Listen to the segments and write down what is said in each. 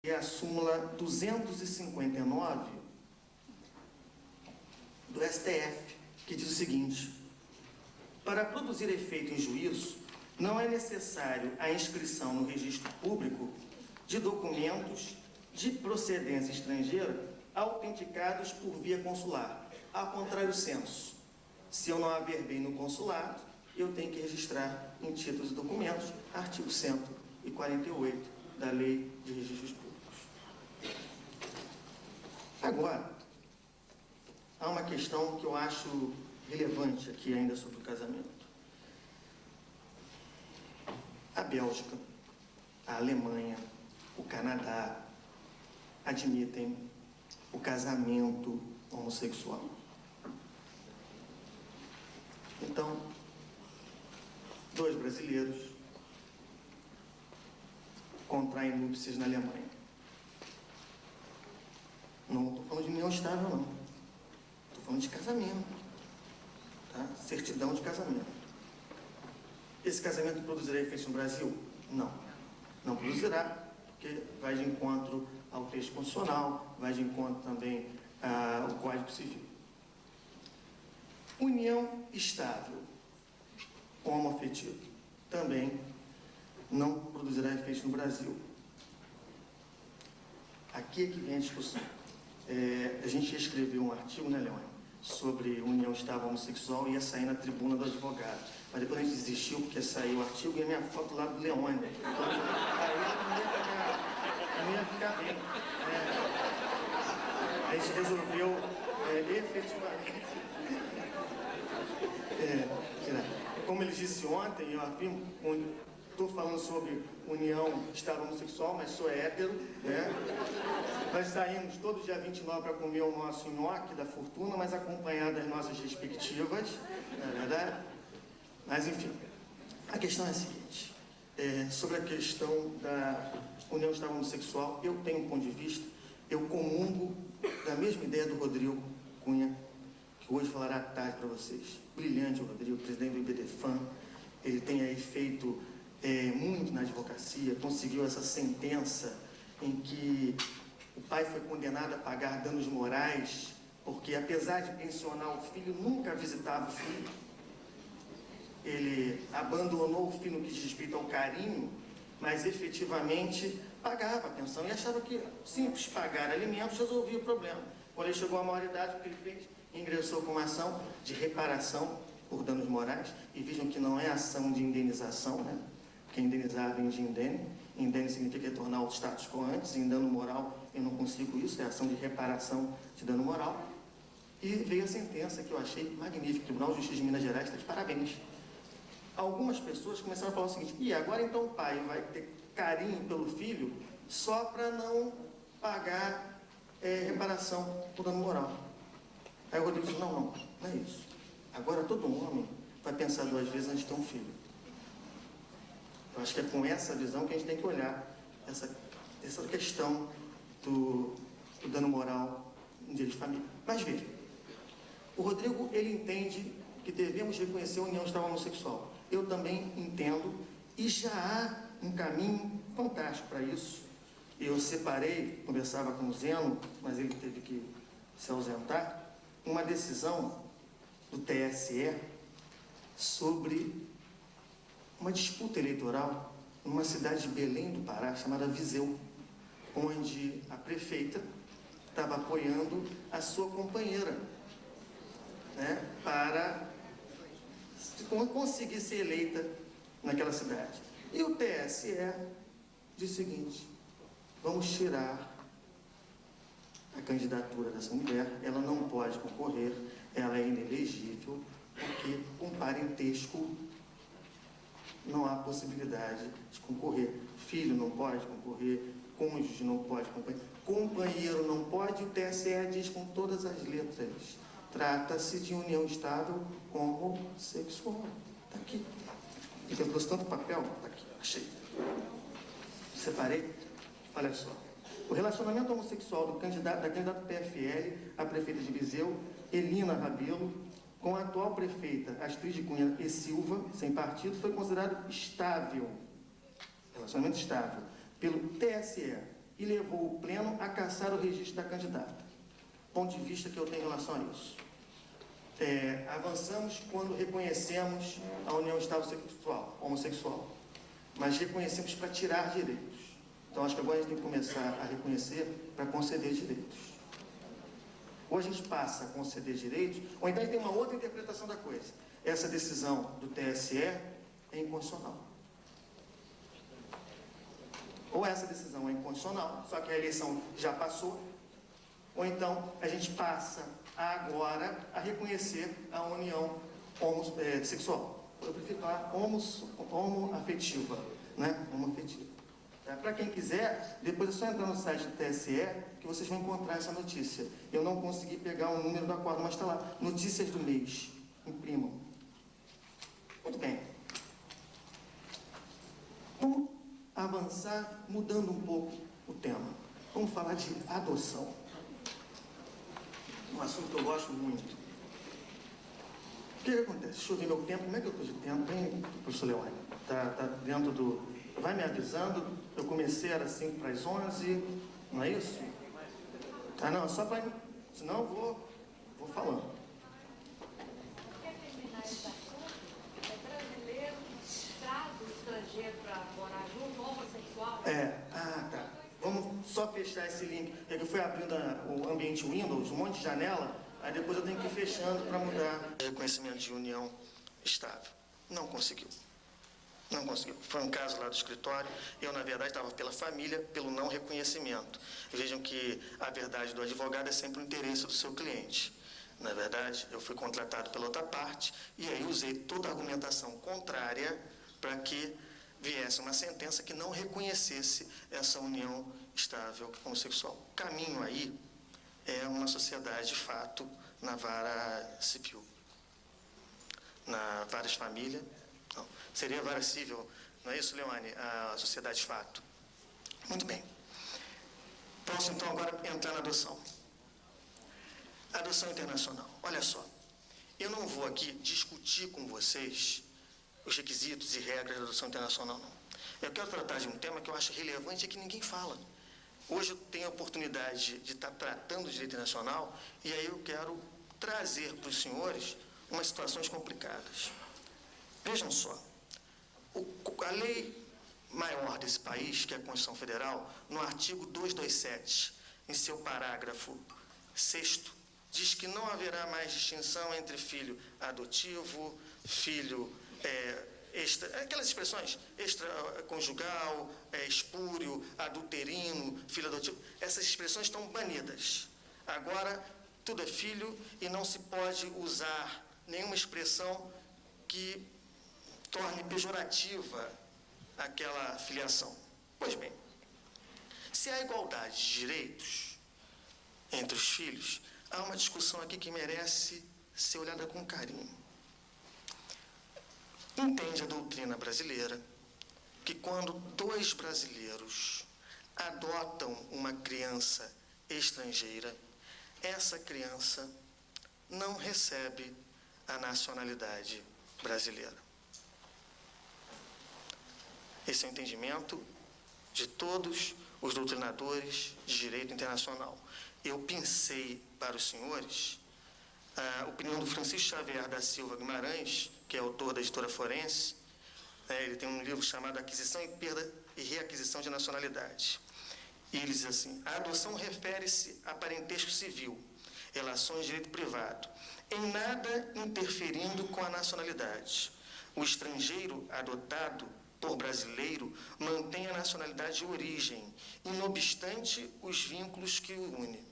é a súmula 259 do STF, que diz o seguinte: para produzir efeito em juízo, não é necessário a inscrição no registro público de documentos de procedência estrangeira autenticados por via consular. Ao contrário senso, se eu não averbei no consulado, eu tenho que registrar em títulos e documentos, artigo 148 da Lei de Registros Públicos. Agora, há uma questão que eu acho relevante aqui ainda sobre o casamento. A Bélgica, a Alemanha, o Canadá admitem o casamento homossexual. Então, dois brasileiros contraem núpcias na Alemanha. Não estou falando de união estável, não. Estou falando de casamento. Tá? Certidão de casamento. Esse casamento produzirá efeitos no Brasil? Não. Não produzirá, porque vai de encontro ao texto constitucional, vai de encontro também ao Código Civil. União estável, homoafetiva, também não produzirá efeitos no Brasil. Aqui é que vem a discussão. A gente escreveu um artigo, né, Leone, sobre união estável homossexual e ia sair na tribuna do advogado. Mas depois a gente desistiu porque saiu o artigo e a minha foto lá do Leone. Então, aí não ia ficar bem. A gente resolveu efetivamente. Como ele disse ontem, eu afirmo, estou falando sobre união estável homossexual, mas sou hétero, né? Nós saímos todo dia 29 para comer o nosso nhoque da fortuna, mas acompanhado das nossas respectivas, não é verdade? Mas, enfim, a questão é a seguinte: sobre a questão da união estável homossexual, eu tenho um ponto de vista, eu comungo da mesma ideia do Rodrigo Cunha, que hoje falará à tarde para vocês. Brilhante o Rodrigo, presidente do IBDFAN, ele tem aí feito muito na advocacia, conseguiu essa sentença em que o pai foi condenado a pagar danos morais, porque apesar de pensionar o filho, nunca visitava o filho. Ele abandonou o filho no que diz respeito ao carinho, mas efetivamente pagava a pensão e achava que simples pagar alimentos resolvia o problema. Quando ele chegou à maioridade, o que ele fez? Ingressou com uma ação de reparação por danos morais, e vejam que não é ação de indenização, né? Porque indenizar vem de indene. Indene significa retornar ao status quo antes, e em dano moral eu não consigo isso, é ação de reparação de dano moral. E veio a sentença que eu achei magnífica. O Tribunal de Justiça de Minas Gerais está de parabéns. Algumas pessoas começaram a falar o seguinte: e agora então o pai vai ter carinho pelo filho só para não pagar reparação por dano moral. Aí o Rodrigo disse: não é isso. Agora todo homem vai pensar duas vezes antes de ter um filho. Eu acho que é com essa visão que a gente tem que olhar essa questão do dano moral em direito de família. Mas veja, o Rodrigo, ele entende que devemos reconhecer a união estável homossexual. Eu também entendo, e já há um caminho fantástico para isso. Eu separei, conversava com o Zeno, mas ele teve que se ausentar, uma decisão do TSE sobre uma disputa eleitoral numa cidade de Belém do Pará, chamada Viseu, onde a prefeita estava apoiando a sua companheira, né, para conseguir ser eleita naquela cidade. E o TSE diz o seguinte: vamos tirar a candidatura dessa mulher, ela não pode concorrer, ela é inelegível, porque com parentesco não há possibilidade de concorrer. Filho não pode concorrer, cônjuge não pode concorrer, companheiro não pode. O TSE diz com todas as letras: trata-se de união estável homossexual. Está aqui. Eu trouxe tanto papel, está aqui, achei. Separei. Olha só. O relacionamento homossexual da candidata PFL à prefeita de Viseu, Elina Rabelo, com a atual prefeita Astrid de Cunha e Silva, sem partido, foi considerado estável, relacionamento estável, pelo TSE, e levou o pleno a cassar o registro da candidata. Ponto de vista que eu tenho em relação a isso. Avançamos quando reconhecemos a união estável sexual, homossexual, mas reconhecemos para tirar direitos. Então, acho que agora a gente tem que começar a reconhecer para conceder direitos. Ou a gente passa a conceder direitos, ou então a gente tem uma outra interpretação da coisa. Essa decisão do TSE é inconstitucional. Ou essa decisão é inconstitucional, só que a eleição já passou, ou então a gente passa agora a reconhecer a união homossexual. Eu prefiro falar homoafetiva, né? Homoafetiva. Para quem quiser, depois é só entrar no site do TSE que vocês vão encontrar essa notícia. Eu não consegui pegar o número do acordo, mas está lá. Notícias do mês. Imprimam. Muito bem. Vamos avançar mudando um pouco o tema. Vamos falar de adoção. Um assunto que eu gosto muito. O que acontece? Deixa eu ver meu tempo. Como é que eu estou de tempo, hein, professor Leone? Está dentro do... Vai me avisando. Eu comecei, era 5 para as 11. Não é isso? Ah, não. Só para... Senão eu vou falando. Quer terminar esse assunto? Brasileiro traz o estrangeiro para morar junto, homossexual? Tá. Vamos só fechar esse link. É que eu fui abrindo o ambiente Windows, um monte de janela, aí depois eu tenho que ir fechando para mudar. Reconhecimento de união estável. Não conseguiu. Não conseguiu. Foi um caso lá do escritório. Eu, na verdade, estava pela família, pelo não reconhecimento. Vejam que a verdade do advogado é sempre o interesse do seu cliente. Na verdade, eu fui contratado pela outra parte e aí usei toda a argumentação contrária para que viesse uma sentença que não reconhecesse essa união estável homossexual. O caminho aí é uma sociedade de fato na vara civil. Na vara de família, não. Seria vara civil, não é isso, Leone? A sociedade de fato. Muito bem. Posso então agora entrar na adoção. Adoção internacional. Olha só, eu não vou aqui discutir com vocês os requisitos e regras da adoção internacional, não. Eu quero tratar de um tema que eu acho relevante e que ninguém fala. Hoje eu tenho a oportunidade de estar tratando de direito internacional e aí eu quero trazer para os senhores umas situações complicadas. Vejam só, a lei maior desse país, que é a Constituição Federal, no artigo 227, em seu parágrafo 6º, diz que não haverá mais distinção entre filho adotivo, filho aquelas expressões, extraconjugal, espúrio, adulterino, filho adotivo, essas expressões estão banidas. Agora, tudo é filho e não se pode usar nenhuma expressão que torne pejorativa aquela filiação. Pois bem, se há igualdade de direitos entre os filhos, há uma discussão aqui que merece ser olhada com carinho. Entende a doutrina brasileira que quando 2 brasileiros adotam uma criança estrangeira, essa criança não recebe a nacionalidade brasileira. Esse é o entendimento de todos os doutrinadores de direito internacional. Eu pensei para os senhores a opinião do Francisco Xavier da Silva Guimarães, que é autor da Editora Forense. Ele tem um livro chamado Aquisição e Perda e Reaquisição de Nacionalidade. E ele diz assim: a adoção refere-se a parentesco civil, relações de direito privado, em nada interferindo com a nacionalidade. O estrangeiro adotado por brasileiro mantém a nacionalidade de origem, não obstante os vínculos que o unem.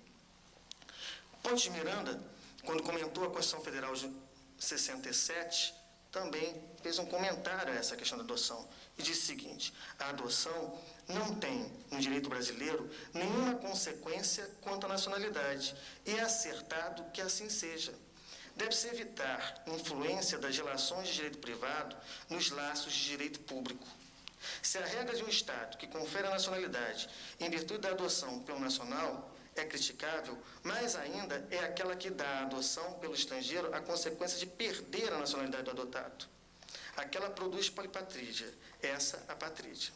Pontes de Miranda, quando comentou a Constituição Federal de 67, também fez um comentário a essa questão da adoção e disse o seguinte: a adoção não tem, no direito brasileiro, nenhuma consequência quanto à nacionalidade, e é acertado que assim seja. Deve-se evitar influência das relações de direito privado nos laços de direito público. Se a regra de um Estado que confere a nacionalidade em virtude da adoção pelo nacional é criticável, mais ainda é aquela que dá à adoção pelo estrangeiro a consequência de perder a nacionalidade do adotado. Aquela produz polipatrídia, essa a patrídia.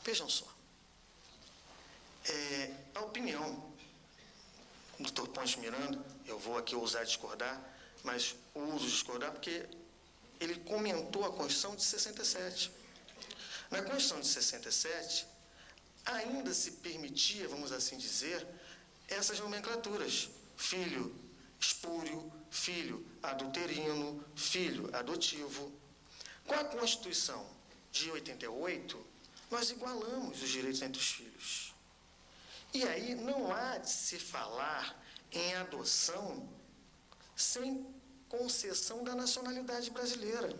Vejam só, Dr. Pontes Miranda, eu vou aqui ousar discordar, mas uso discordar porque ele comentou a Constituição de 67. Na Constituição de 67, ainda se permitia, vamos assim dizer, essas nomenclaturas: filho espúrio, filho adulterino, filho adotivo. Com a Constituição de 88, nós igualamos os direitos entre os filhos. E aí não há de se falar em adoção sem concessão da nacionalidade brasileira.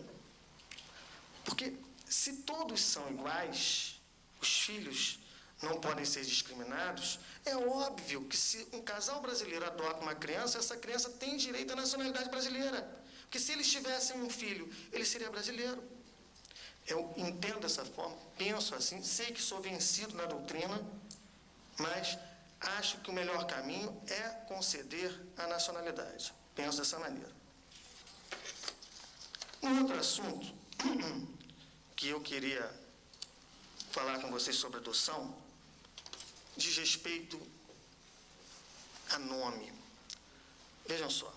Porque se todos são iguais, os filhos não podem ser discriminados, é óbvio que se um casal brasileiro adota uma criança, essa criança tem direito à nacionalidade brasileira. Porque se eles tivessem um filho, ele seria brasileiro. Eu entendo dessa forma, penso assim, sei que sou vencido na doutrina, mas acho que o melhor caminho é conceder a nacionalidade. Penso dessa maneira. Um outro assunto que eu queria falar com vocês sobre adoção diz respeito a nome. Vejam só,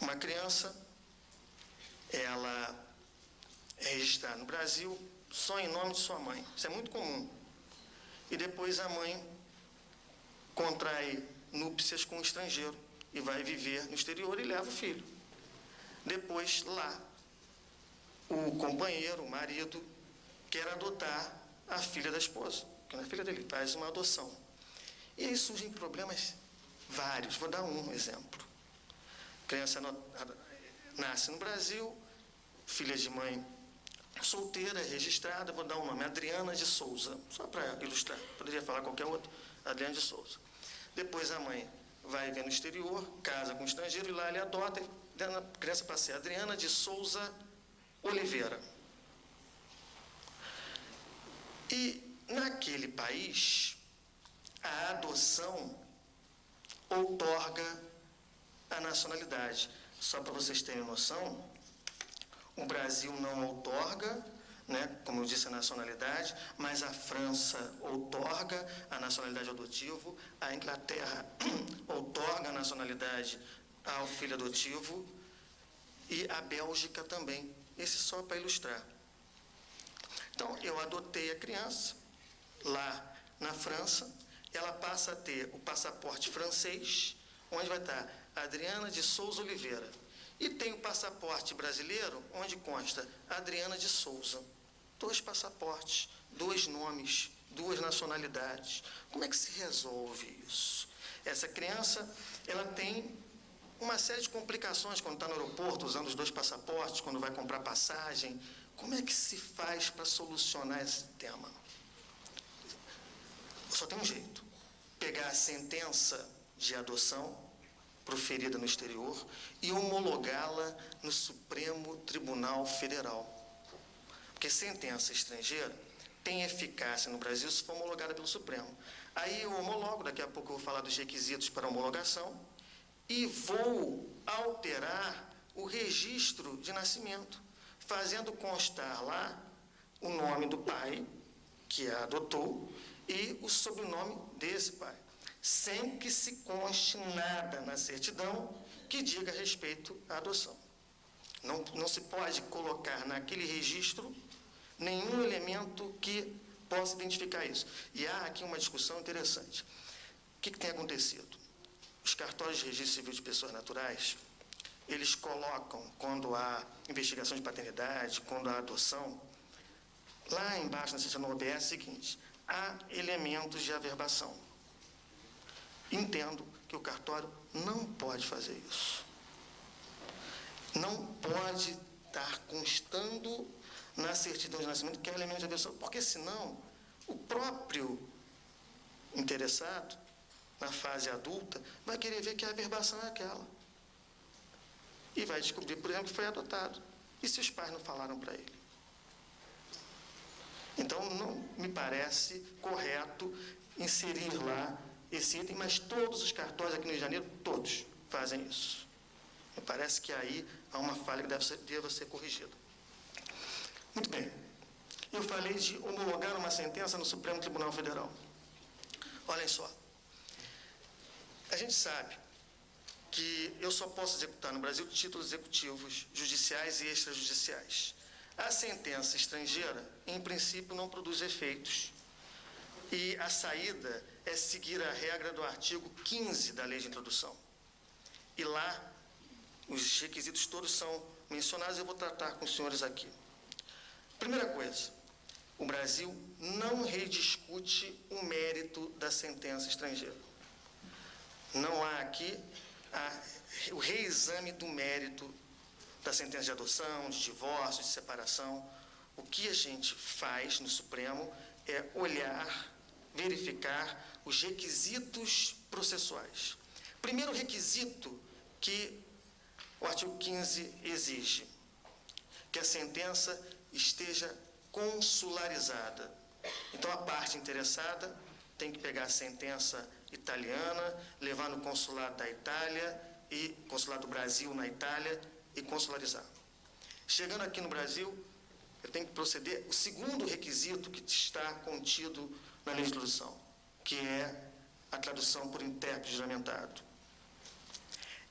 uma criança, ela é registrada no Brasil só em nome de sua mãe. Isso é muito comum. E depois a mãe contrai núpcias com um estrangeiro e vai viver no exterior e leva o filho. Depois, lá, o companheiro, o marido, quer adotar a filha da esposa, que não é filha dele, faz uma adoção. E aí surgem problemas vários. Vou dar um exemplo. A criança nasce no Brasil, filha de mãe solteira, registrada, vou dar um nome, Adriana de Souza, só para ilustrar, poderia falar qualquer outro, Adriana de Souza. Depois a mãe vai viver no exterior, casa com um estrangeiro e lá ele adota, a criança passa a ser Adriana de Souza Oliveira. E naquele país, a adoção outorga a nacionalidade. Só para vocês terem noção, o Brasil não outorga, né, como eu disse, a nacionalidade, mas a França outorga a nacionalidade adotivo, a Inglaterra outorga a nacionalidade ao filho adotivo e a Bélgica também. Esse só para ilustrar. Então, eu adotei a criança lá na França, ela passa a ter o passaporte francês, onde vai estar Adriana de Souza Oliveira. E tem o passaporte brasileiro, onde consta Adriana de Souza. 2 passaportes, 2 nomes, 2 nacionalidades. Como é que se resolve isso? Essa criança, ela tem uma série de complicações quando está no aeroporto, usando os 2 passaportes, quando vai comprar passagem. Como é que se faz para solucionar esse tema? Só tem um jeito. Pegar a sentença de adoção proferida no exterior e homologá-la no Supremo Tribunal Federal. Porque sentença estrangeira tem eficácia no Brasil se for homologada pelo Supremo. Aí eu homologo, daqui a pouco eu vou falar dos requisitos para homologação, e vou alterar o registro de nascimento, fazendo constar lá o nome do pai, que a adotou, e o sobrenome desse pai, sem que se conste nada na certidão que diga respeito à adoção. Não se pode colocar naquele registro nenhum elemento que possa identificar isso. E há aqui uma discussão interessante. O que tem acontecido? Os cartórios de registro civil de pessoas naturais, eles colocam, quando há investigação de paternidade, quando há adoção, lá embaixo na seção no OBS, é o seguinte: há elementos de averbação. Entendo que o cartório não pode fazer isso. Não pode estar constando na certidão de nascimento que é elemento de averbação, porque senão o próprio interessado, na fase adulta, vai querer ver que a averbação é aquela. E vai descobrir, por exemplo, que foi adotado. E se os pais não falaram para ele? Então, não me parece correto inserir lá esse item, mas todos os cartórios aqui no Rio de Janeiro, todos fazem isso. Me parece que aí há uma falha que deva ser corrigida. Muito bem. Eu falei de homologar uma sentença no Supremo Tribunal Federal. Olhem só. A gente sabe que eu só posso executar no Brasil títulos executivos, judiciais e extrajudiciais. A sentença estrangeira, em princípio, não produz efeitos. E a saída é seguir a regra do artigo 15 da Lei de Introdução. E lá, os requisitos todos são mencionados, eu vou tratar com os senhores aqui. Primeira coisa, o Brasil não rediscute o mérito da sentença estrangeira. Não há aqui o reexame do mérito da sentença de adoção, de divórcio, de separação. O que a gente faz no Supremo é olhar, verificar os requisitos processuais. Primeiro requisito que o artigo 15 exige, que a sentença esteja consularizada. Então, a parte interessada tem que pegar a sentença italiana, levar no consulado da Itália e consulado do Brasil na Itália e consularizar. Chegando aqui no Brasil, eu tenho que proceder o segundo requisito que está contido na Lei de Introdução, que é a tradução por intérprete juramentado.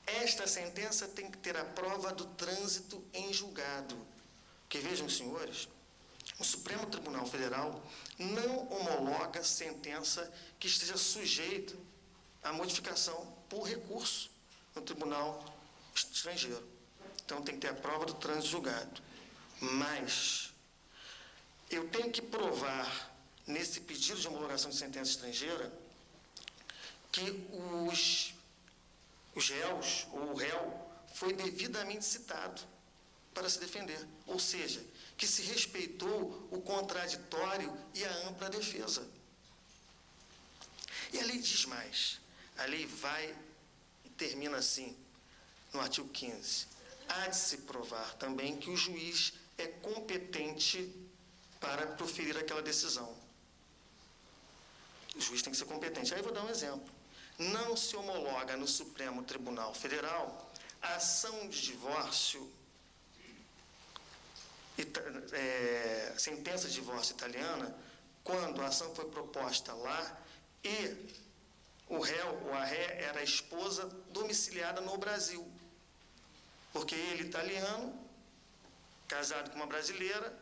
Esta sentença tem que ter a prova do trânsito em julgado. Porque vejam, senhores, o Supremo Tribunal Federal não homologa sentença que esteja sujeita à modificação por recurso no Tribunal Estrangeiro. Então, tem que ter a prova do trânsito julgado. Mas eu tenho que provar, nesse pedido de homologação de sentença estrangeira, que os réus, ou o réu, foi devidamente citado para se defender. Ou seja, que se respeitou o contraditório e a ampla defesa. E a lei diz mais. A lei vai e termina assim, no artigo 15. Há de se provar também que o juiz é competente para proferir aquela decisão. O juiz tem que ser competente. Aí eu vou dar um exemplo. Não se homologa no Supremo Tribunal Federal a ação de divórcio, sentença de divórcio italiana, quando a ação foi proposta lá e o réu ou a ré era a esposa domiciliada no Brasil. Porque ele, italiano, casado com uma brasileira,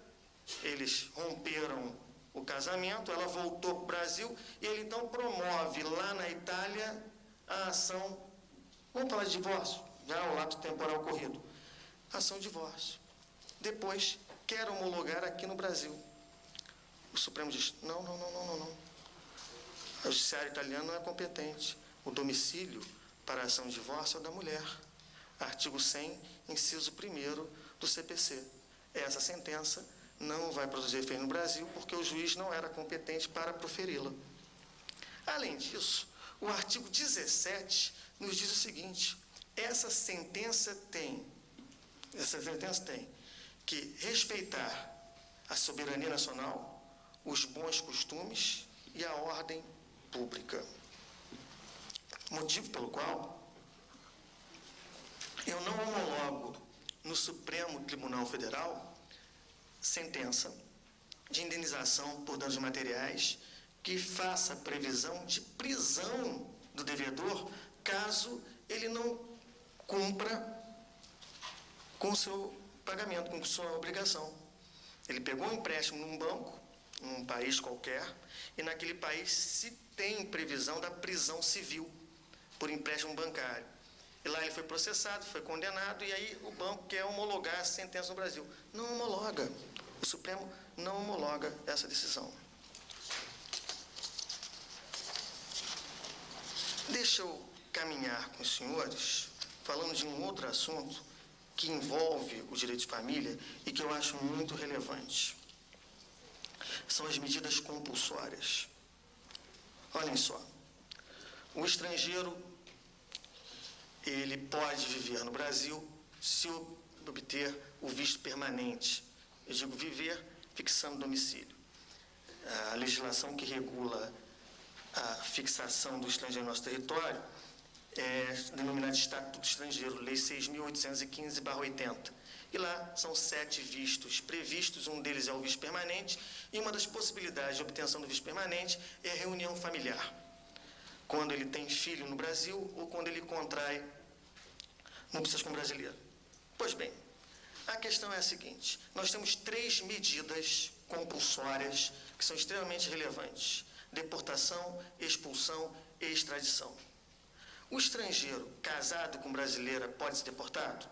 eles romperam o casamento, ela voltou para o Brasil e ele então promove lá na Itália a ação, vamos falar de divórcio, já o ato temporal ocorrido, ação de divórcio. Depois, quer homologar aqui no Brasil. O Supremo diz, não. O judiciário italiano não é competente. O domicílio para a ação de divórcio é o da mulher. Artigo 100, inciso 1º do CPC. Essa sentença não vai produzir efeito no Brasil porque o juiz não era competente para proferi-la. Além disso, o artigo 17 nos diz o seguinte, essa sentença tem que respeitar a soberania nacional, os bons costumes e a ordem pública. Motivo pelo qual eu não homologo no Supremo Tribunal Federal sentença de indenização por danos materiais que faça previsão de prisão do devedor caso ele não cumpra com o seu pagamento, com sua obrigação. Ele pegou um empréstimo num banco, num país qualquer, e naquele país se tem previsão da prisão civil por empréstimo bancário. E lá ele foi processado, foi condenado, e aí o banco quer homologar a sentença no Brasil. Não homologa. O Supremo não homologa essa decisão. Deixa eu caminhar com os senhores, falando de um outro assunto que envolve o direito de família e que eu acho muito relevante. São as medidas compulsórias. Olhem só, o estrangeiro, ele pode viver no Brasil se obter o visto permanente. Eu digo viver fixando domicílio. A legislação que regula a fixação do estrangeiro no nosso território é denominada Estatuto Estrangeiro, Lei 6.815/80. E lá são 7 vistos previstos, um deles é o visto permanente, e uma das possibilidades de obtenção do visto permanente é a reunião familiar. quando ele tem filho no Brasil ou quando ele contrai núpcias com brasileiro. Pois bem, a questão é a seguinte: nós temos 3 medidas compulsórias que são extremamente relevantes: deportação, expulsão e extradição. O estrangeiro casado com brasileira pode ser deportado?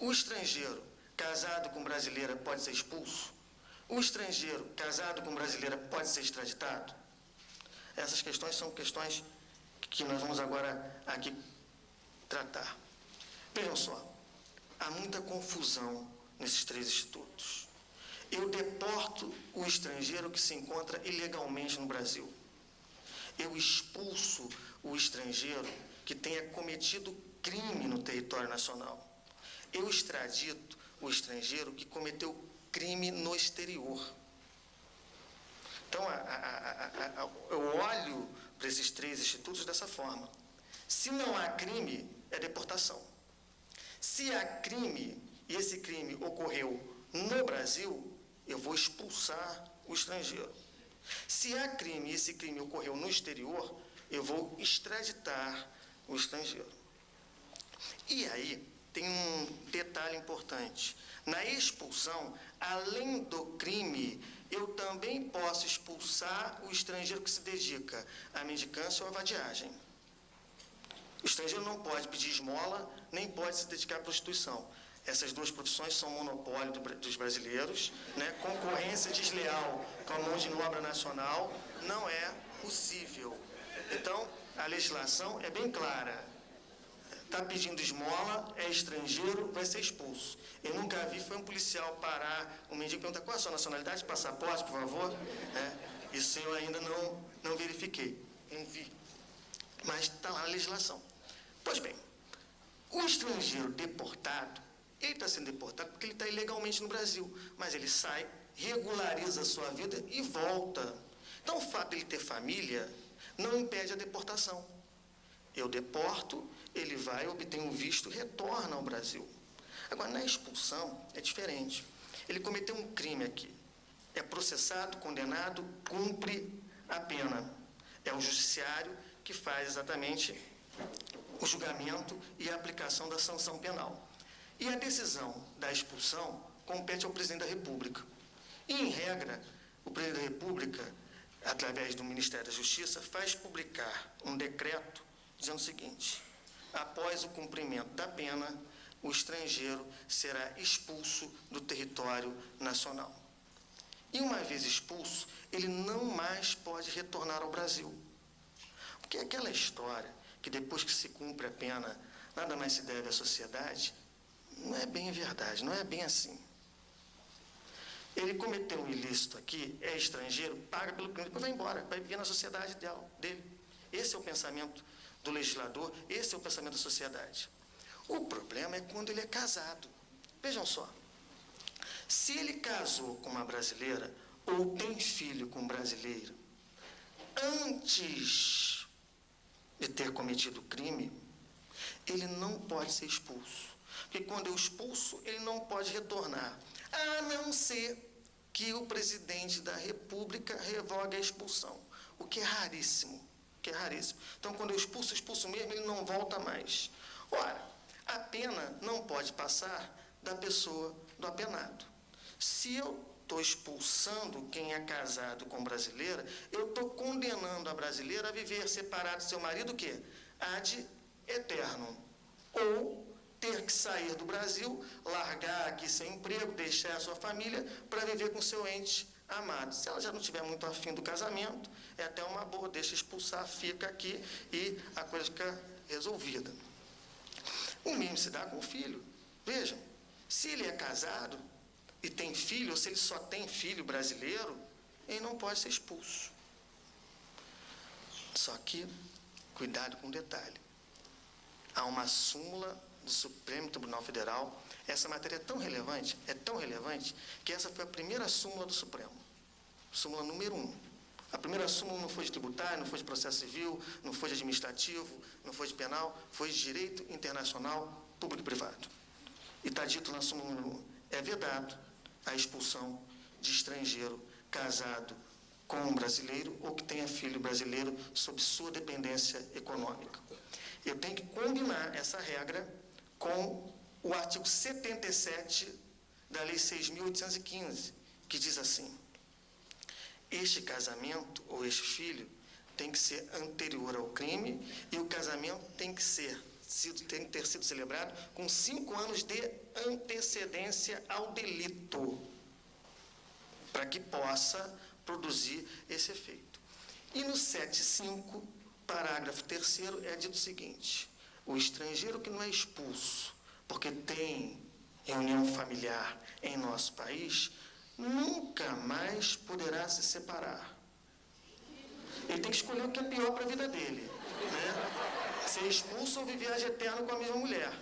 O estrangeiro casado com brasileira pode ser expulso? O estrangeiro casado com brasileira pode ser extraditado? Essas questões são questões que nós vamos agora aqui tratar. Vejam só, há muita confusão nesses 3 institutos. Eu deporto o estrangeiro que se encontra ilegalmente no Brasil. Eu expulso o estrangeiro que tenha cometido crime no território nacional. Eu extradito o estrangeiro que cometeu crime no exterior. Então, eu olho para esses 3 institutos dessa forma. Se não há crime, é deportação. Se há crime, e esse crime ocorreu no Brasil, eu vou expulsar o estrangeiro. Se há crime e esse crime ocorreu no exterior, eu vou extraditar o estrangeiro. E aí, tem um detalhe importante. Na expulsão, além do crime, eu também posso expulsar o estrangeiro que se dedica à mendicância ou à vadiagem. O estrangeiro não pode pedir esmola, nem pode se dedicar à prostituição. Essas 2 profissões são monopólio dos brasileiros, né? Concorrência desleal com a mão de obra nacional não é possível. Então, a legislação é bem clara. Está pedindo esmola, é estrangeiro, vai ser expulso. Eu nunca vi, foi um policial parar um mendigo e perguntar: qual é a sua nacionalidade, passaporte, por favor? Isso eu ainda não verifiquei, não vi. Mas está lá na legislação. Pois bem, o estrangeiro deportado, ele está sendo deportado porque ele está ilegalmente no Brasil, mas ele sai, regulariza a sua vida e volta. Então, o fato de ele ter família não impede a deportação. Eu deporto, ele vai, obtém um visto e retorna ao Brasil. Agora, na expulsão, é diferente. Ele cometeu um crime aqui. É processado, condenado, cumpre a pena. É o judiciário que faz exatamente o julgamento e a aplicação da sanção penal. E a decisão da expulsão compete ao presidente da República. E, em regra, o presidente da República, através do Ministério da Justiça, faz publicar um decreto dizendo o seguinte: após o cumprimento da pena, o estrangeiro será expulso do território nacional. E, uma vez expulso, ele não mais pode retornar ao Brasil. Porque aquela história que depois que se cumpre a pena, nada mais se deve à sociedade, não é bem verdade, não é bem assim. Ele cometeu um ilícito aqui, é estrangeiro, paga pelo crime, depois vai embora, vai viver na sociedade dele. Esse é o pensamento do legislador, esse é o pensamento da sociedade. O problema é quando ele é casado. Vejam só, se ele casou com uma brasileira ou tem filho com um brasileiro, antes de ter cometido o crime, ele não pode ser expulso. Porque quando eu expulso, ele não pode retornar, a não ser que o presidente da República revogue a expulsão, o que é raríssimo. Então, quando eu expulso mesmo, ele não volta mais. Ora, a pena não pode passar da pessoa do apenado. Se eu estou expulsando quem é casado com brasileira, eu estou condenando a brasileira a viver separada de seu marido, o quê? Ad eterno. Ou ter que sair do Brasil, largar aqui seu emprego, deixar a sua família para viver com seu ente amado. Se ela já não estiver muito afim do casamento, é até uma boa, deixa expulsar, fica aqui e a coisa fica resolvida. O mesmo se dá com o filho. Vejam, se ele é casado e tem filho, ou se ele só tem filho brasileiro, ele não pode ser expulso. Só que, cuidado com um detalhe. Há uma súmula do Supremo Tribunal Federal. Essa matéria é tão relevante, que essa foi a primeira súmula do Supremo. Súmula número 1. A primeira súmula não foi de tributário, não foi de processo civil, não foi de administrativo, não foi de penal, foi de direito internacional, público e privado. E está dito na súmula número 1, é vedado a expulsão de estrangeiro casado com um brasileiro ou que tenha filho brasileiro sob sua dependência econômica. Eu tenho que combinar essa regra com o artigo 77 da Lei 6.815, que diz assim: este casamento ou este filho tem que ser anterior ao crime e o casamento tem que ter sido celebrado com 5 anos de antecedência ao delito, para que possa produzir esse efeito. E no 7.5, parágrafo 3º, é dito o seguinte: o estrangeiro que não é expulso porque tem reunião familiar em nosso país, nunca mais poderá se separar. Ele tem que escolher o que é pior para a vida dele, né? Ser expulso ou viver eterno com a mesma mulher,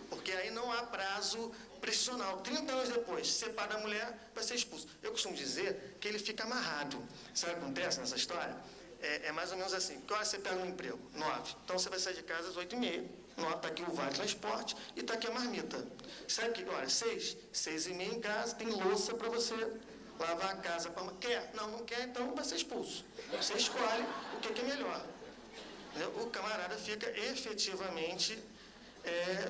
porque aí não há prazo prescricional. 30 anos depois, se separa da mulher, vai ser expulso. Eu costumo dizer que ele fica amarrado. Sabe o que acontece nessa história? É mais ou menos assim: que hora você pega um emprego? 9. Então você vai sair de casa às 8h30. 9, está aqui o vale transporte e está aqui a marmita. Sabe que, olha, 6, 6h30 em casa, tem louça para você lavar a casa. Quer? Não quer, então vai ser expulso. Você escolhe o que é melhor. O camarada fica efetivamente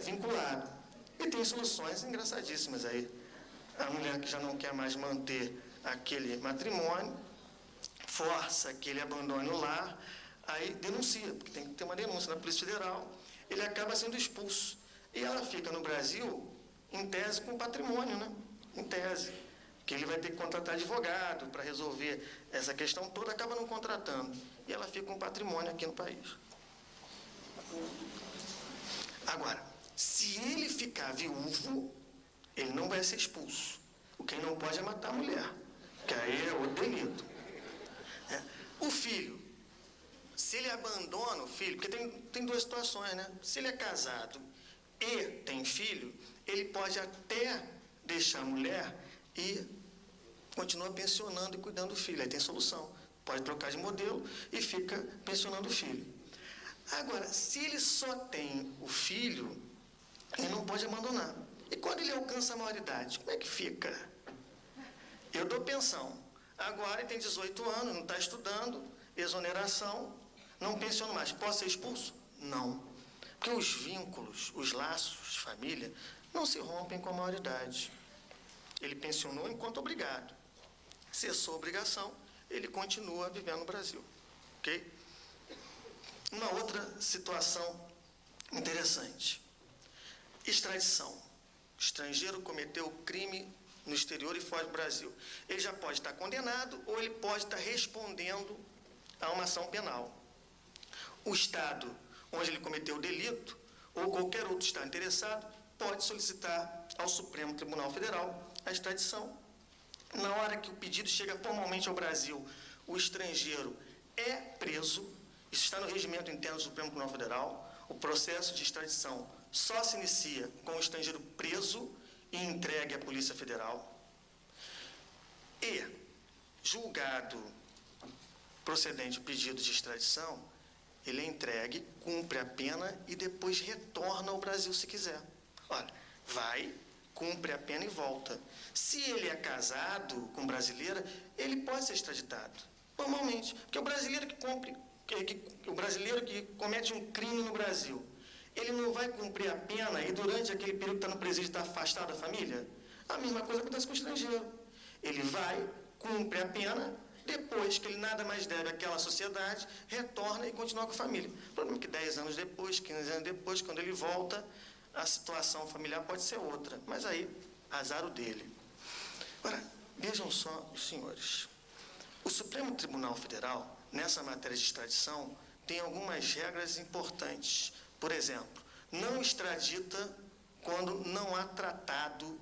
vinculado. E tem soluções engraçadíssimas aí. A mulher que já não quer mais manter aquele matrimônio, força que ele abandone o lar, aí denuncia, porque tem que ter uma denúncia na Polícia Federal, ele acaba sendo expulso. E ela fica no Brasil, em tese, com patrimônio, né? Em tese. Que ele vai ter que contratar advogado para resolver essa questão toda, acaba não contratando. E ela fica com patrimônio aqui no país. Agora, se ele ficar viúvo, ele não vai ser expulso. O que ele não pode é matar a mulher, que aí é outro delito. O filho, se ele abandona o filho, porque tem duas situações, né? Se ele é casado e tem filho, ele pode até deixar a mulher e continua pensionando e cuidando do filho. Aí tem solução. Pode trocar de modelo e fica pensionando o filho. Agora, se ele só tem o filho, ele não pode abandonar. E quando ele alcança a maioridade, como é que fica? Eu dou pensão. Agora ele tem 18 anos, não está estudando, exoneração, não pensiono mais. Posso ser expulso? Não. Porque os vínculos, os laços de família, não se rompem com a maioridade. Ele pensionou enquanto obrigado. Cessou a obrigação, ele continua vivendo no Brasil. Ok? Uma outra situação interessante. Extradição. O estrangeiro cometeu crime no exterior e foge do Brasil. Ele já pode estar condenado ou ele pode estar respondendo a uma ação penal. O Estado onde ele cometeu o delito ou qualquer outro Estado interessado pode solicitar ao Supremo Tribunal Federal a extradição. Na hora que o pedido chega formalmente ao Brasil, o estrangeiro é preso. Isso está no regimento interno do Supremo Tribunal Federal. O processo de extradição só se inicia com o estrangeiro preso e entregue à Polícia Federal. E, julgado procedente o pedido de extradição, ele é entregue, cumpre a pena e depois retorna ao Brasil se quiser. Olha, vai, cumpre a pena e volta. Se ele é casado com brasileira, ele pode ser extraditado, normalmente. Porque o brasileiro o brasileiro que comete um crime no Brasil, ele não vai cumprir a pena e durante aquele período que está no presídio está afastado da família? A mesma coisa acontece com o estrangeiro. Ele vai, cumpre a pena, depois que ele nada mais deve àquela sociedade, retorna e continua com a família. O problema é que 10 anos depois, 15 anos depois, quando ele volta, a situação familiar pode ser outra. Mas aí, azar o dele. Agora, vejam só, senhores. O Supremo Tribunal Federal, nessa matéria de extradição, tem algumas regras importantes. Por exemplo, não extradita quando não há tratado